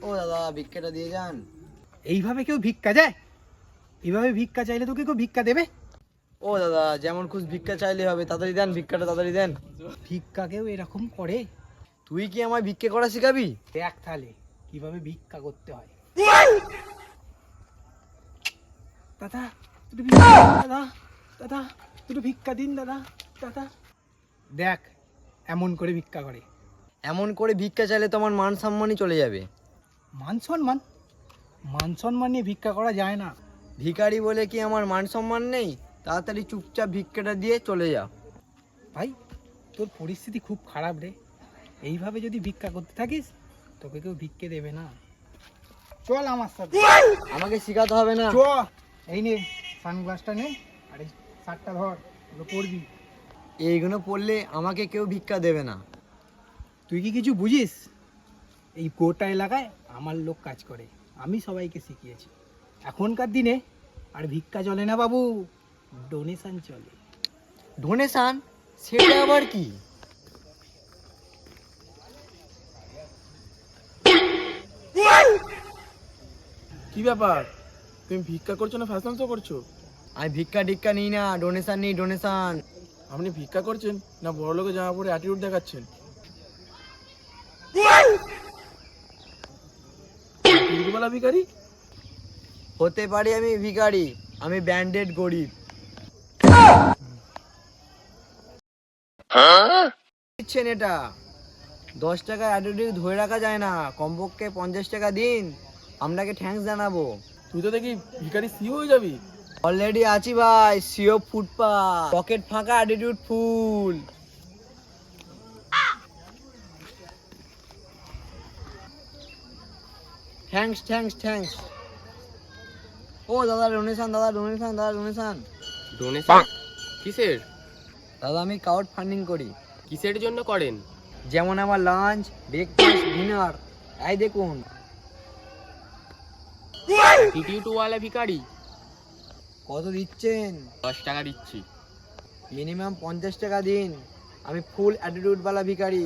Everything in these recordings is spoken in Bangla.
ও দাদা ভিক্ষাটা দিয়ে যান। এইভাবে কেউ ভিক্ষা যায়? এইভাবে ভিক্ষা চাইলে তোকে কেউ ভিক্ষা দেবে? ও দাদা যেমন খুশ ভিক্ষা চাইলে হবে, তাড়াতাড়ি দেন ভিক্ষাটা, তাড়াতাড়ি দেন। ভিক্ষা কেউ এরকম করে? তুই কি আমায় ভিক্ষা করা শিখাবি? দেখ তাহলে কিভাবে ভিক্ষা করতে হয়। দাদা দুটো ভিক্ষা দিন, দাদা দাদা দুটো ভিক্ষা দিন দাদা দাদা। দেখ এমন করে ভিক্ষা করে। এমন করে ভিক্ষা চাইলে তো আমার মান সম্মানই চলে যাবে। মান সম্মান? মান সম্মান নিয়ে ভিক্ষা করা যায় না। ভিখারি বলে কি আমার মান সম্মান নেই? তাড়াতাড়ি চুপচাপ ভিক্ষাটা দিয়ে চলে যা। ভাই তোর পরিস্থিতি খুব খারাপ রে, এইভাবে যদি ভিক্ষা করতে থাকিস তোকে কেউ ভিক্ষে দেবে না। চল আমার সাথে। আমাকে শিখাতে হবে না। চ, এই নে সানগ্লাসটা নে আর এই শার্টটা ধর, ওগুলো পরবি। এইগুলো পড়লে আমাকে কেউ ভিক্ষা দেবে না। তুই কি কিছু বুঝিস? এই গোটা এলাকায় আমার লোক কাজ করে, আমি সবাইকে শিখিয়েছি। এখনকার দিনে আর ভিক্ষা চলে না বাবু, ডোনেশন চলে। ডোনেশন? সেটা আবার কি? কি ব্যাপার, তুমি ভিক্ষা করছো না ফ্যাশন শো করছো? আমি ভিক্ষা টিক্ষা নিই না, ডোনেশন নিই, ডোনেশন। আপনি ভিক্ষা করছেন না বড় লোকের জামা পরে অ্যাটিটিউড দেখাচ্ছেন? দুর্বলা ভিখারি? হতে পারি আমি ভিখারি, আমি ব্যান্ডেড গরিব। দিচ্ছেন এটা 10 টাকা অ্যাটিটিউড ধরে রাখা যায় না, কমপক্ষে 50 টাকা দিন, আপনাকে থ্যাঙ্কস জানাবো। তুই তো দেখি ভিখারি সিও হয়ে যাবি। অলরেডি আছি ভাই, সিও ফুটপাত, পকেট ফাঁকা, attitude full. Thanks thanks thanks. ও দাদা ডোনেশন, দাদা ডোনেশন, দাদা ডোনেশন। ডোনেশন কিসের? দাদা আমি ক্রাউড ফান্ডিং করি। কিসের জন্য করেন? যেমন আমার লাঞ্চ, ব্রেকফাস্ট, ডিনার। এই দেখুন। অ্যাটিটিউডওয়ালা ভিখারি। কত দিচ্ছেন? 10 টাকা দিচ্ছি। মিনিমাম 50 টাকা দিন, আমি ফুল অ্যাটিটিউডওয়ালা ভিখারি,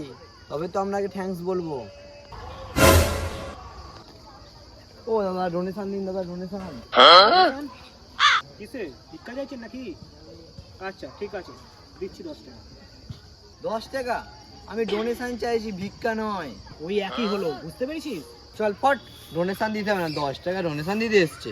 তবে তো আপনাকে থ্যাঙ্কস বলবো। ও দাদা ডোনেশন দিন, দাদা ডোনেশন। কিসে ভিক্ষা চাইছেন নাকি? আচ্ছা ঠিক আছে, দিচ্ছি 10 টাকা। 10 টাকা? আমি ডোনেশন চাইছি, ভিক্ষা নয়। ওই একই হলো, বুঝতে পেরেছিস? চল ফট, ডোনেশন দিতে হবে না, 10 টাকা ডোনেশন দিতে এসছে।